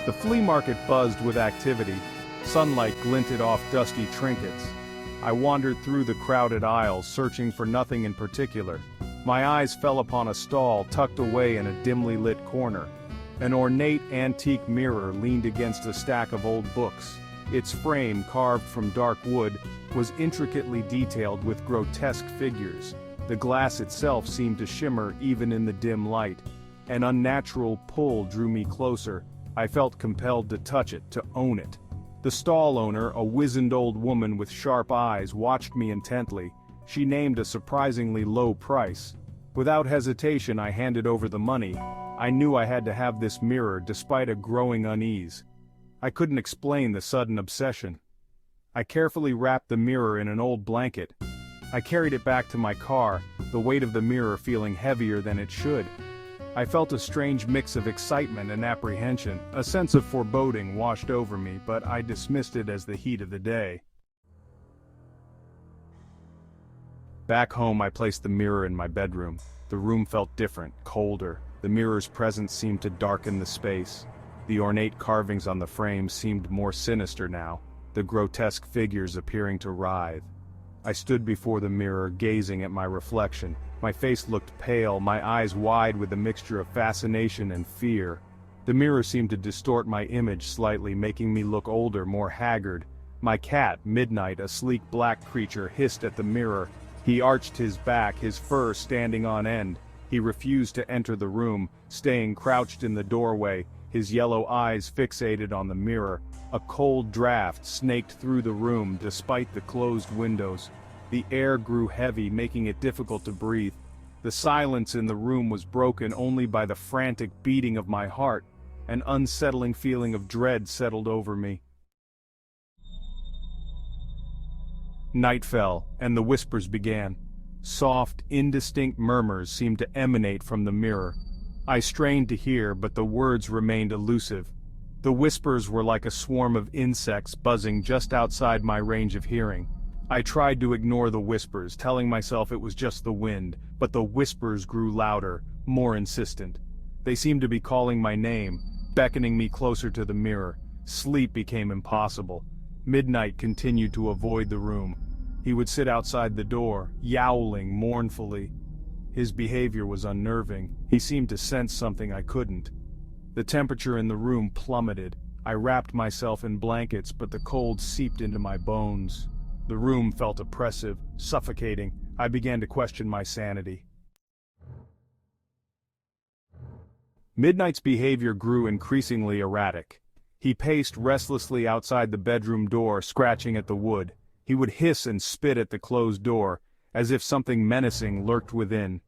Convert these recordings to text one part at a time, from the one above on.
The flea market buzzed with activity. Sunlight glinted off dusty trinkets. I wandered through the crowded aisles, searching for nothing in particular. My eyes fell upon a stall tucked away in a dimly lit corner. An ornate antique mirror leaned against a stack of old books. Its frame, carved from dark wood, was intricately detailed with grotesque figures. The glass itself seemed to shimmer even in the dim light. An unnatural pull drew me closer. I felt compelled to touch it, to own it. The stall owner, a wizened old woman with sharp eyes, watched me intently. She named a surprisingly low price. Without hesitation, I handed over the money. I knew I had to have this mirror despite a growing unease. I couldn't explain the sudden obsession. I carefully wrapped the mirror in an old blanket. I carried it back to my car, the weight of the mirror feeling heavier than it should. I felt a strange mix of excitement and apprehension. A sense of foreboding washed over me, but I dismissed it as the heat of the day. Back home, I placed the mirror in my bedroom. The room felt different, colder. The mirror's presence seemed to darken the space. The ornate carvings on the frame seemed more sinister now, the grotesque figures appearing to writhe. I stood before the mirror, gazing at my reflection. My face looked pale, my eyes wide with a mixture of fascination and fear. The mirror seemed to distort my image slightly, making me look older, more haggard. My cat, Midnight, a sleek black creature, hissed at the mirror. He arched his back, his fur standing on end. He refused to enter the room, staying crouched in the doorway, his yellow eyes fixated on the mirror. A cold draft snaked through the room despite the closed windows. The air grew heavy, making it difficult to breathe. The silence in the room was broken only by the frantic beating of my heart. An unsettling feeling of dread settled over me. Night fell, and the whispers began. Soft, indistinct murmurs seemed to emanate from the mirror. I strained to hear, but the words remained elusive. The whispers were like a swarm of insects buzzing just outside my range of hearing. I tried to ignore the whispers, telling myself it was just the wind, but the whispers grew louder, more insistent. They seemed to be calling my name, beckoning me closer to the mirror. Sleep became impossible. Midnight continued to avoid the room. He would sit outside the door, yowling mournfully. His behavior was unnerving. He seemed to sense something I couldn't. The temperature in the room plummeted. I wrapped myself in blankets, but the cold seeped into my bones. The room felt oppressive, suffocating. I began to question my sanity. Midnight's behavior grew increasingly erratic. He paced restlessly outside the bedroom door, scratching at the wood. He would hiss and spit at the closed door, as if something menacing lurked within.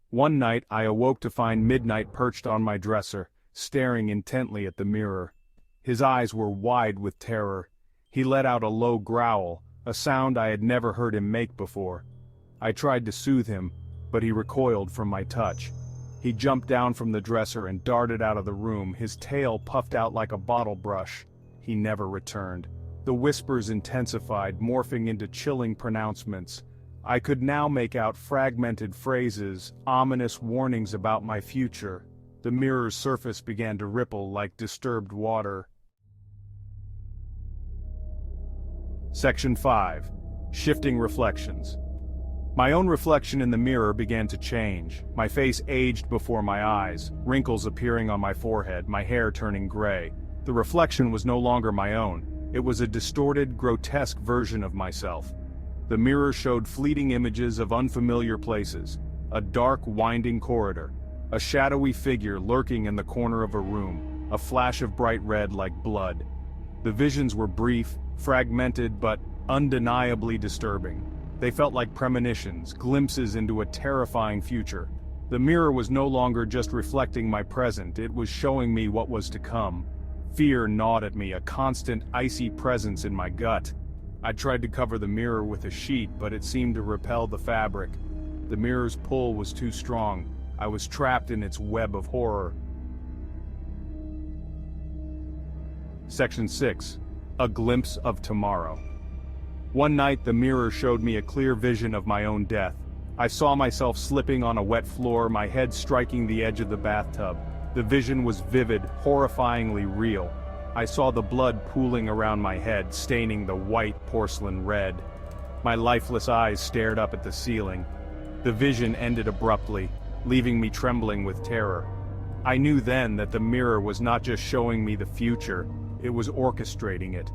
One night I awoke to find Midnight perched on my dresser, staring intently at the mirror. His eyes were wide with terror. He let out a low growl, a sound I had never heard him make before. I tried to soothe him, but he recoiled from my touch. He jumped down from the dresser and darted out of the room, his tail puffed out like a bottle brush. He never returned. The whispers intensified, morphing into chilling pronouncements. I could now make out fragmented phrases, ominous warnings about my future. The mirror's surface began to ripple like disturbed water. Section 5. Shifting Reflections. My own reflection in the mirror began to change. My face aged before my eyes, wrinkles appearing on my forehead, my hair turning gray. The reflection was no longer my own. It was a distorted, grotesque version of myself. The mirror showed fleeting images of unfamiliar places, a dark, winding corridor, a shadowy figure lurking in the corner of a room, a flash of bright red like blood. The visions were brief, fragmented, but undeniably disturbing. They felt like premonitions, glimpses into a terrifying future. The mirror was no longer just reflecting my present, it was showing me what was to come. Fear gnawed at me, a constant, icy presence in my gut. I tried to cover the mirror with a sheet, but it seemed to repel the fabric. The mirror's pull was too strong. I was trapped in its web of horror. Section 6. A Glimpse of Tomorrow. One night the mirror showed me a clear vision of my own death. I saw myself slipping on a wet floor, my head striking the edge of the bathtub. The vision was vivid, horrifyingly real. I saw the blood pooling around my head, staining the white porcelain red. My lifeless eyes stared up at the ceiling. The vision ended abruptly, leaving me trembling with terror. I knew then that the mirror was not just showing me the future, it was orchestrating it.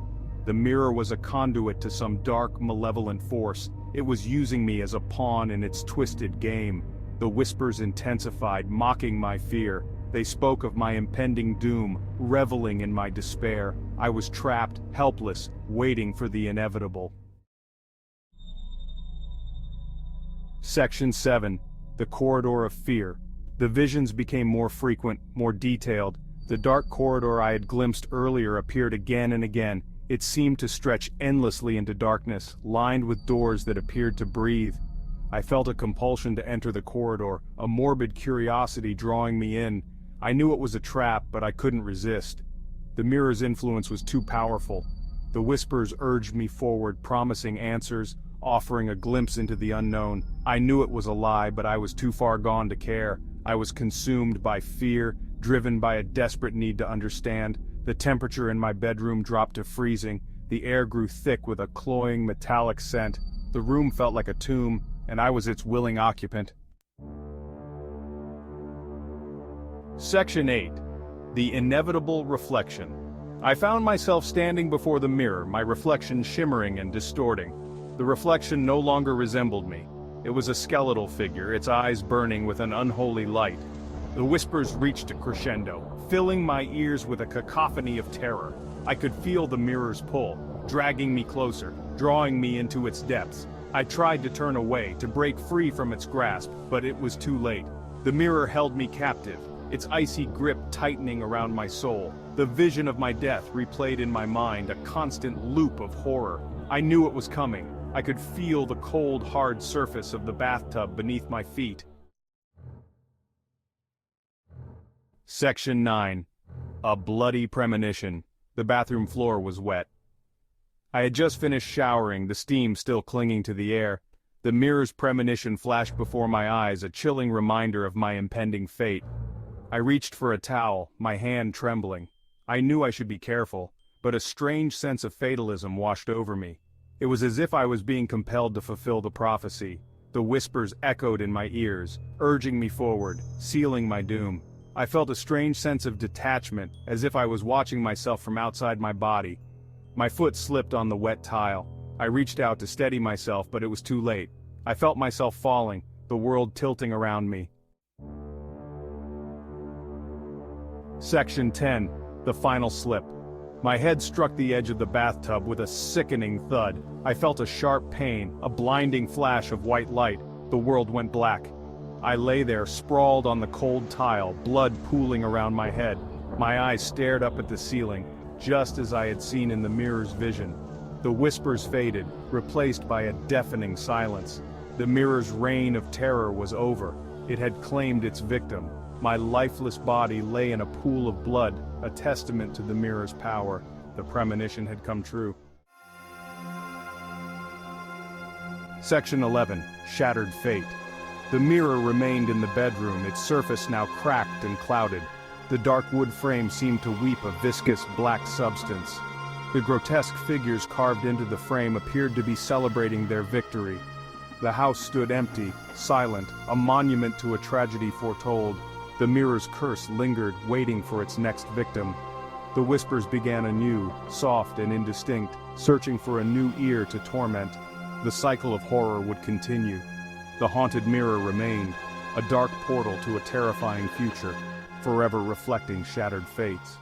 The mirror was a conduit to some dark, malevolent force. It was using me as a pawn in its twisted game. The whispers intensified, mocking my fear. They spoke of my impending doom, reveling in my despair. I was trapped, helpless, waiting for the inevitable. Section 7. The Corridor of Fear. The visions became more frequent, more detailed. The dark corridor I had glimpsed earlier appeared again and again. It seemed to stretch endlessly into darkness, lined with doors that appeared to breathe. I felt a compulsion to enter the corridor, a morbid curiosity drawing me in. I knew it was a trap, but I couldn't resist. The mirror's influence was too powerful. The whispers urged me forward, promising answers, offering a glimpse into the unknown. I knew it was a lie, but I was too far gone to care. I was consumed by fear, driven by a desperate need to understand. The temperature in my bedroom dropped to freezing. The air grew thick with a cloying metallic scent. The room felt like a tomb, and I was its willing occupant. Section 8. The Inevitable Reflection. I found myself standing before the mirror, my reflection shimmering and distorting. The reflection no longer resembled me. It was a skeletal figure, its eyes burning with an unholy light. The whispers reached a crescendo, filling my ears with a cacophony of terror. I could feel the mirror's pull, dragging me closer, drawing me into its depths. I tried to turn away, to break free from its grasp, but it was too late. The mirror held me captive, its icy grip tightening around my soul. The vision of my death replayed in my mind, a constant loop of horror. I knew it was coming. I could feel the cold, hard surface of the bathtub beneath my feet. Section 9. A Bloody Premonition. The bathroom floor was wet. I had just finished showering, the steam still clinging to the air. The mirror's premonition flashed before my eyes, a chilling reminder of my impending fate. I reached for a towel, my hand trembling. I knew I should be careful, but a strange sense of fatalism washed over me. It was as if I was being compelled to fulfill the prophecy. The whispers echoed in my ears, urging me forward, sealing my doom. I felt a strange sense of detachment, as if I was watching myself from outside my body. My foot slipped on the wet tile. I reached out to steady myself, but it was too late. I felt myself falling, the world tilting around me. Section 10. The Final Slip. My head struck the edge of the bathtub with a sickening thud. I felt a sharp pain, a blinding flash of white light. The world went black. I lay there, sprawled on the cold tile, blood pooling around my head. My eyes stared up at the ceiling, just as I had seen in the mirror's vision. The whispers faded, replaced by a deafening silence. The mirror's reign of terror was over. It had claimed its victim. My lifeless body lay in a pool of blood, a testament to the mirror's power. The premonition had come true. Section 11. Shattered Fate. The mirror remained in the bedroom, its surface now cracked and clouded. The dark wood frame seemed to weep a viscous black substance. The grotesque figures carved into the frame appeared to be celebrating their victory. The house stood empty, silent, a monument to a tragedy foretold. The mirror's curse lingered, waiting for its next victim. The whispers began anew, soft and indistinct, searching for a new ear to torment. The cycle of horror would continue. The haunted mirror remained, a dark portal to a terrifying future, forever reflecting shattered fates.